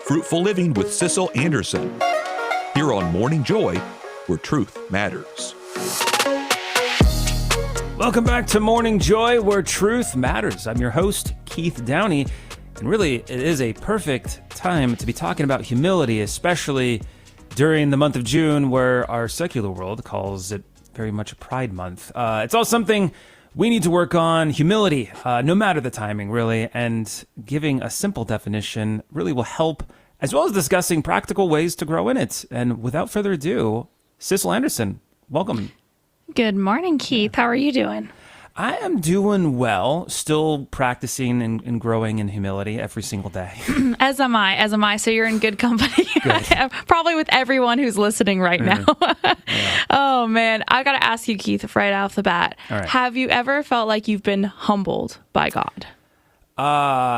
Fruitful Living with Sissel Anderson. Here on Morning Joy, where truth matters. Welcome back to Morning Joy, where truth matters. I'm your host, Keith Downey, and really it is a perfect time to be talking about humility, especially during the month of June, where our secular world calls it very much a Pride Month. It's all something we need to work on, humility, no matter the timing, really, and giving a simple definition really will help, as well as discussing practical ways to grow in it. And without further ado, Sissel Anderson, welcome. Good morning, Keith. How are you doing? I am doing well, still practicing and growing in humility every single day. As am I. So you're in good company. Good. Probably with everyone who's listening right now. Yeah. Oh, man. I got to ask you, Keith, right off the bat. All right. Have you ever felt like you've been humbled by God?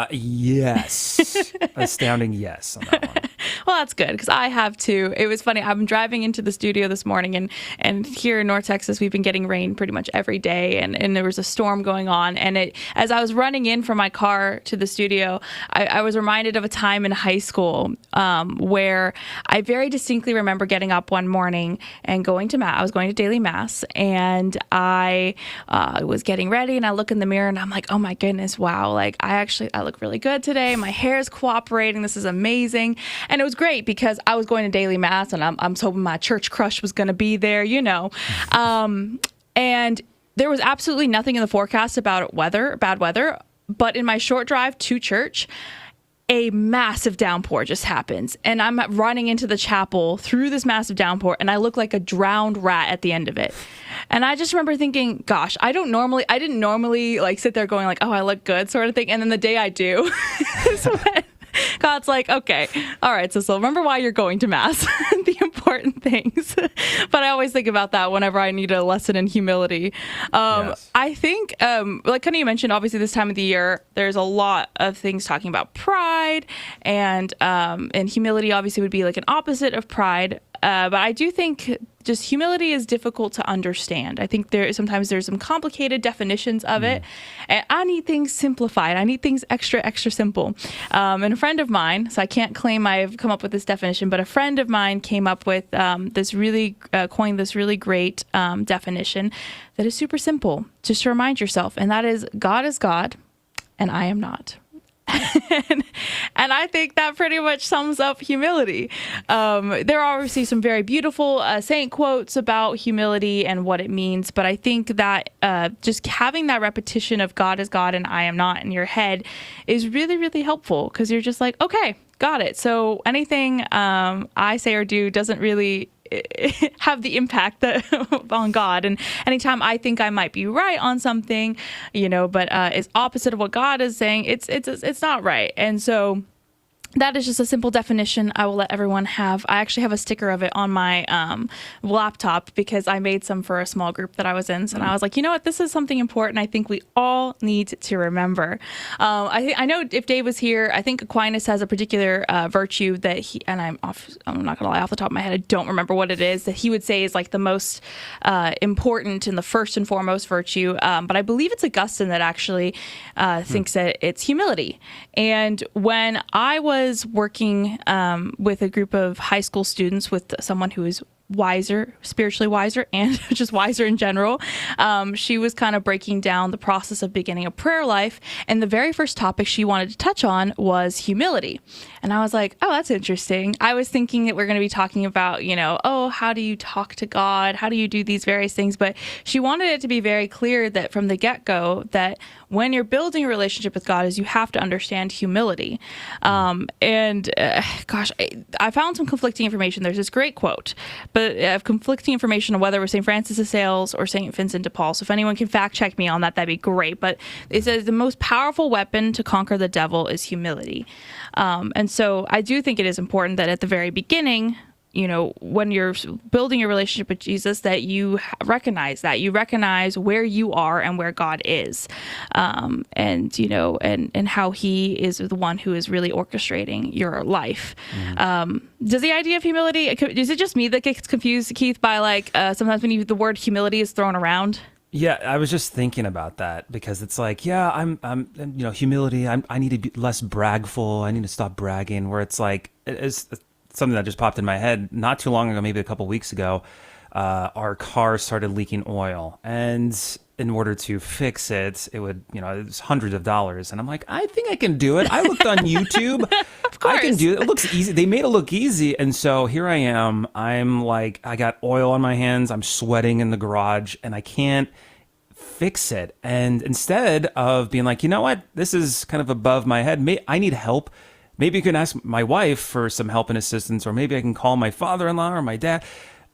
Yes. Astounding yes on that one. Well, that's good, because I have too. It was funny. I'm driving into the studio this morning, and here in North Texas, we've been getting rain pretty much every day, and there was a storm going on. And as I was running in from my car to the studio, I was reminded of a time in high school where I very distinctly remember getting up one morning and going to Mass. I was going to daily Mass, and I was getting ready, and I look in the mirror, and I'm like, oh my goodness, wow, like I look really good today. My hair is cooperating. This is amazing. And it was great because I was going to daily Mass, and I'm hoping my church crush was going to be there, you know. And there was absolutely nothing in the forecast about bad weather. But in my short drive to church, a massive downpour just happens. And I'm running into the chapel through this massive downpour, and I look like a drowned rat at the end of it. And I just remember thinking, gosh, I didn't normally like sit there going like, oh, I look good sort of thing. And then the day I do is when God's like, okay, all right, so remember why you're going to Mass, the important things. But I always think about that whenever I need a lesson in humility. Yes. I think, like kind of you mentioned, obviously this time of the year, there's a lot of things talking about pride, and humility obviously would be like an opposite of pride. But I do think just humility is difficult to understand. I think sometimes there's some complicated definitions of it, and I need things simplified. I need things extra simple. And a friend of mine, so I can't claim I've come up with this definition, but a friend of mine came up with coined this really great definition that is super simple, just to remind yourself, and that is God and I am not. And I think that pretty much sums up humility. There are obviously some very beautiful saint quotes about humility and what it means, but I think that just having that repetition of God is God and I am not in your head is really, really helpful, because you're just like, okay, got it. So anything I say or do doesn't really have the impact on God. And anytime I think I might be right on something, but it's opposite of what God is saying, it's not right. And so that is just a simple definition I will let everyone have. I actually have a sticker of it on my laptop because I made some for a small group that I was in. So I was like, you know what? This is something important I think we all need to remember. I know if Dave was here, I think Aquinas has a particular virtue that I'm not going to lie, off the top of my head, I don't remember what it is, that he would say is like the most important and the first and foremost virtue. But I believe it's Augustine that actually thinks that it's humility. And when I was working with a group of high school students with someone who is wiser, spiritually wiser, and just wiser in general. She was kind of breaking down the process of beginning a prayer life. And the very first topic she wanted to touch on was humility. And I was like, oh, that's interesting. I was thinking that we're going to be talking about, how do you talk to God? How do you do these various things? But she wanted it to be very clear that from the get-go that when you're building a relationship with God is you have to understand humility. I found some conflicting information. There's this great quote, but I have conflicting information on whether it was St. Francis of Sales or St. Vincent de Paul. So if anyone can fact check me on that, that'd be great. But it says the most powerful weapon to conquer the devil is humility. And so I do think it is important that at the very beginning, when you're building your relationship with Jesus, that you recognize where you are and where God is, and how He is the one who is really orchestrating your life. Does the idea of humility, is it just me that gets confused, Keith, by sometimes when the word humility is thrown around? Yeah, I was just thinking about that because it's like, yeah, humility. I need to be less bragful. I need to stop bragging. Where it's like, it's something that just popped in my head not too long ago, maybe a couple weeks ago. Our car started leaking oil, and in order to fix it, it was hundreds of dollars. And I'm like, I think I can do it. I looked on YouTube. Of course. I can do it. It looks easy. They made it look easy. And so here I am. I'm like, I got oil on my hands. I'm sweating in the garage, and I can't fix it. And instead of being like, you know what, this is kind of above my head. I need help. Maybe you can ask my wife for some help and assistance, or maybe I can call my father-in-law or my dad.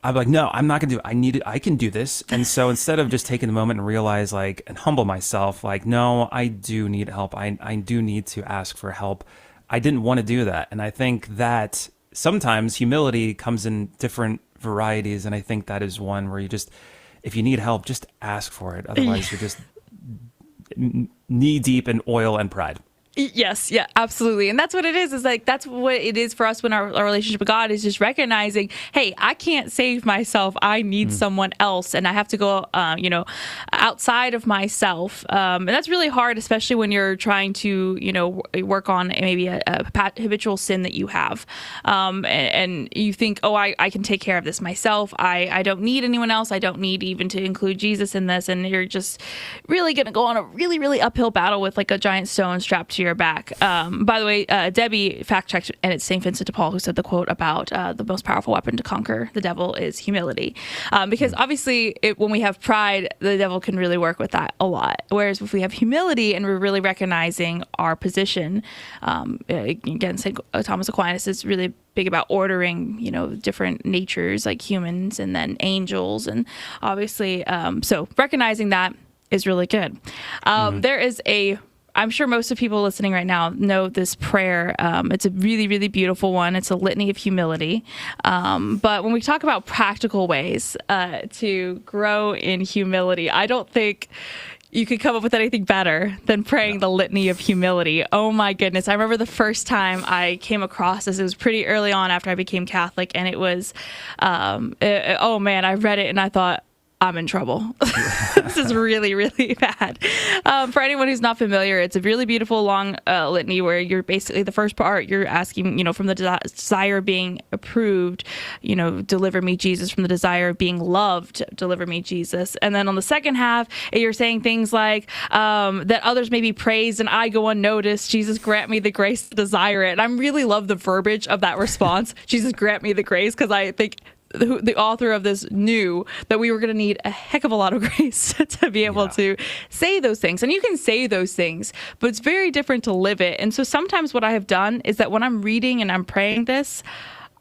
I'm like, no, I'm not gonna do it. I can do this. And so instead of just taking the moment and realize and humble myself, like, no, I do need help. I do need to ask for help. I didn't want to do that. And I think that sometimes humility comes in different varieties. And I think that is one where if you need help, just ask for it. Otherwise you're just knee deep in oil and pride. Yes, yeah, absolutely. And that's what it is like, that's what it is for us when our relationship with God is just recognizing, hey, I can't save myself. I need someone else, and I have to go, outside of myself. And that's really hard, especially when you're trying to, work on maybe a habitual sin that you have. And you think, oh, I can take care of this myself. I don't need anyone else. I don't need even to include Jesus in this. And you're just really going to go on a really, really uphill battle with like a giant stone strapped to your back. By the way, Debbie fact checked, and it's St. Vincent de Paul who said the quote about the most powerful weapon to conquer the devil is humility. Because obviously when we have pride, the devil can really work with that a lot. Whereas if we have humility and we're really recognizing our position, again, St. Thomas Aquinas is really big about ordering, different natures like humans and then angels. And obviously, so recognizing that is really good. There is I'm sure most of people listening right now know this prayer. It's a really, really beautiful one. It's a Litany of Humility. But when we talk about practical ways to grow in humility, I don't think you could come up with anything better than praying the Litany of Humility. Oh my goodness. I remember the first time I came across this. It was pretty early on after I became Catholic, and it was, oh man, I read it and I thought, I'm in trouble. This is really, really bad. For anyone who's not familiar, it's a really beautiful long litany where you're basically, the first part, you're asking, from the desire of being approved, deliver me, Jesus, from the desire of being loved, deliver me, Jesus. And then on the second half, you're saying things like that others may be praised and I go unnoticed. Jesus, grant me the grace to desire it. And I really love the verbiage of that response. Jesus, grant me the grace, because I think the author of this knew that we were going to need a heck of a lot of grace to be able to say those things. And you can say those things, but it's very different to live it. And so sometimes what I have done is that when I'm reading and I'm praying this,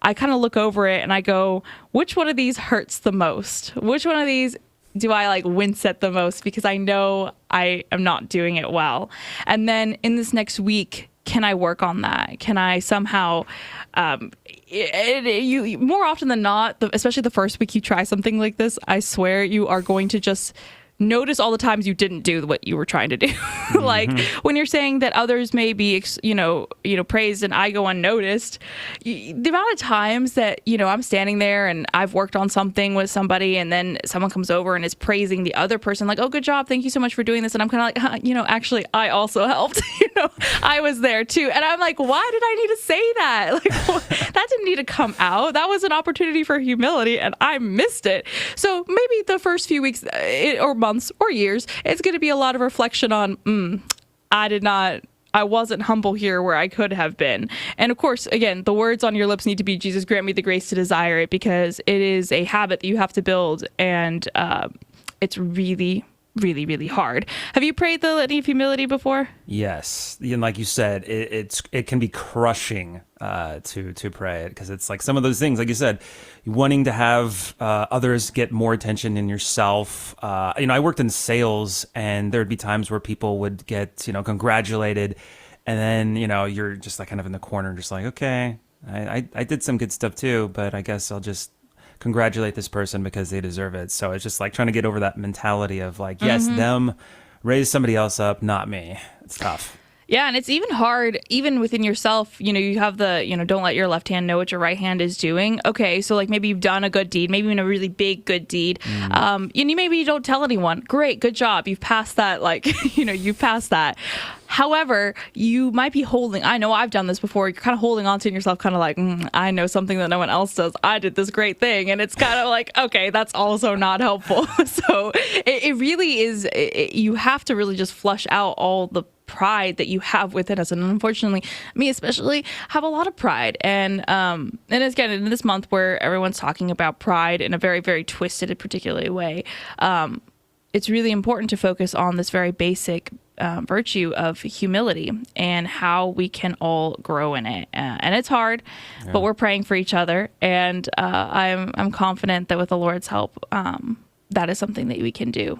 I kind of look over it and I go, which one of these hurts the most? Which one of these do I wince at the most? Because I know I am not doing it well. And then in this next week, can I work on that? Can I somehow, you more often than not, especially the first week you try something like this, I swear you are going to just notice all the times you didn't do what you were trying to do. When you're saying that others may be, praised and I go unnoticed, the amount of times that, I'm standing there and I've worked on something with somebody and then someone comes over and is praising the other person, like, oh, good job. Thank you so much for doing this. And I'm kind of like, actually, I also helped, I was there too. And I'm like, why did I need to say that? That didn't need to come out. That was an opportunity for humility and I missed it. So maybe the first few weeks or months or years, it's going to be a lot of reflection on, I wasn't humble here where I could have been. And of course, again, the words on your lips need to be, Jesus, grant me the grace to desire it, because it is a habit that you have to build. And it's really, really, really hard. Have you prayed the Litany of Humility before? Yes. And like you said, it can be crushing to pray it, because it's like some of those things, like you said, wanting to have others get more attention than yourself. I worked in sales, and there'd be times where people would get, congratulated, and then, you're just kind of in the corner, just like, okay, I did some good stuff too, but I guess I'll just congratulate this person because they deserve it. So it's just trying to get over that mentality of yes, them raise somebody else up, not me. It's tough. Yeah, and it's even hard, even within yourself. You have the, don't let your left hand know what your right hand is doing. Okay, so like maybe you've done a good deed, maybe even a really big good deed. And maybe you don't tell anyone. Great, good job. You've passed that, you've passed that. However, you might be I know I've done this before. You're kind of holding on to yourself, kind of like, I know something that no one else does. I did this great thing. And it's kind of like, okay, that's also not helpful. So it really is, you have to really just flush out all the pride that you have within us. And unfortunately, me especially, have a lot of pride. And again, in this month where everyone's talking about pride in a very, very twisted, particularly way, it's really important to focus on this very basic virtue of humility and how we can all grow in it. And it's hard, but we're praying for each other. And I'm confident that with the Lord's help, that is something that we can do.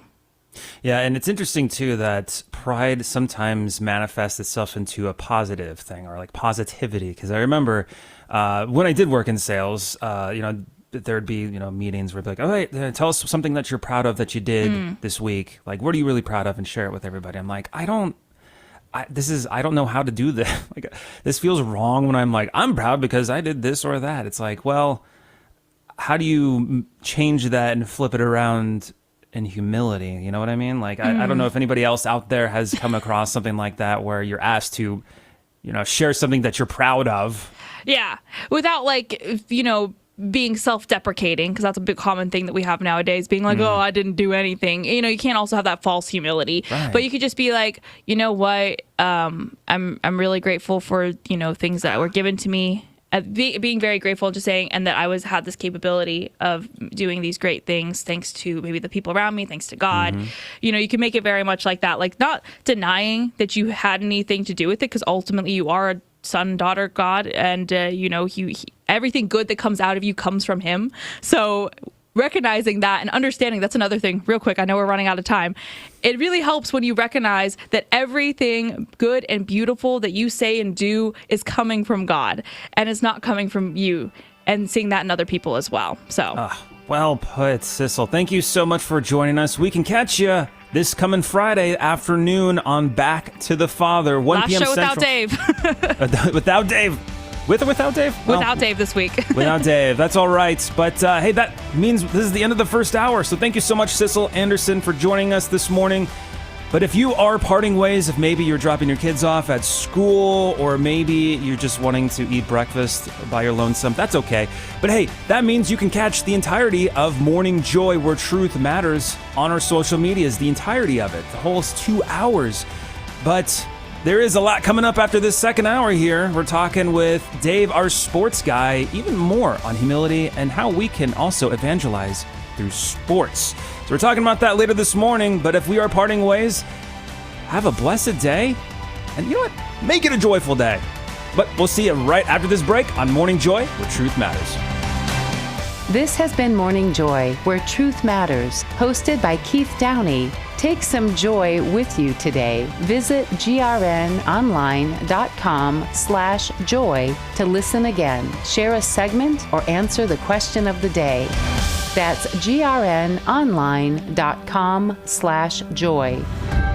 Yeah, and it's interesting too that pride sometimes manifests itself into a positive thing or like positivity. Because I remember when I did work in sales, there'd be meetings where it'd be like, oh, hey, tell us something that you're proud of that you did this week. Like, what are you really proud of, and share it with everybody. I'm like, I don't know how to do this. Like, this feels wrong when I'm like, I'm proud because I did this or that. It's like, well, how do you change that and flip it around in humility? You know what I mean? Like, I don't know if anybody else out there has come across something like that where you're asked to, share something that you're proud of. Yeah. Without being self-deprecating, because that's a big common thing that we have nowadays, being like, oh, I didn't do anything. You can't also have that false humility. Right. But you could just be like, you know what? I'm really grateful for, things that were given to me. Being very grateful, just saying, and that I had this capability of doing these great things thanks to maybe the people around me, thanks to God. You can make it very much like that, like not denying that you had anything to do with it, because ultimately you are a son, daughter, God, and everything good that comes out of you comes from Him. So recognizing that and understanding, that's another thing, real quick, I know we're running out of time. It really helps when you recognize that everything good and beautiful that you say and do is coming from God, and it's not coming from you, and seeing that in other people as well. So well put, Sissel. Thank you so much for joining us. We can catch you this coming Friday afternoon on Back to the Father, 1 Last p.m. show Central. Without Dave. Without Dave. With or without Dave? Without Dave this week. Without Dave. That's all right. But hey, that means this is the end of the first hour. So thank you so much, Sissel Anderson, for joining us this morning. But if you are parting ways, if maybe you're dropping your kids off at school, or maybe you're just wanting to eat breakfast by your lonesome, that's okay. But hey, that means you can catch the entirety of Morning Joy, Where Truth Matters, on our social medias, the entirety of it, the whole 2 hours. But there is a lot coming up after this second hour here. We're talking with Dave, our sports guy, even more on humility and how we can also evangelize through sports. So we're talking about that later this morning, but if we are parting ways, have a blessed day, and you know what? Make it a joyful day. But we'll see you right after this break on Morning Joy, Where Truth Matters. This has been Morning Joy, Where Truth Matters, hosted by Keith Downey. Take some joy with you today. Visit grnonline.com/joy to listen again, share a segment, or answer the question of the day. That's grnonline.com/joy.